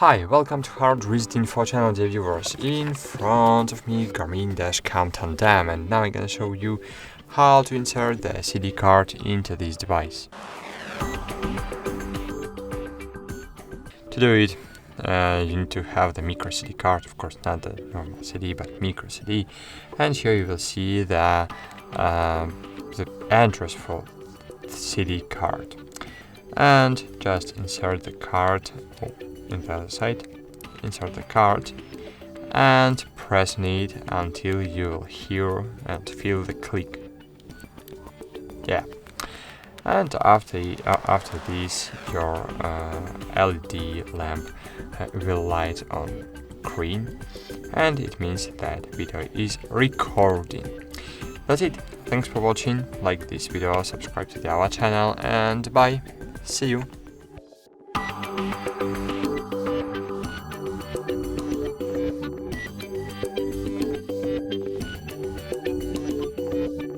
Hi, welcome to HardReset.Info channel, dear viewers. In front of me, Garmin Dash Cam Tandem, and now I'm gonna show you how to insert the SD card into this device. To do it, you need to have the micro SD card, of course not the normal CD, but micro CD. And here you will see the entrance for the CD card. And just insert the card in the other side, insert the card and press on it until you will hear and feel the click. Yeah, and after this your LED lamp will light on green, and it means that video is recording. That's it. Thanks for watching. Like this video, subscribe to our channel, and bye. See you.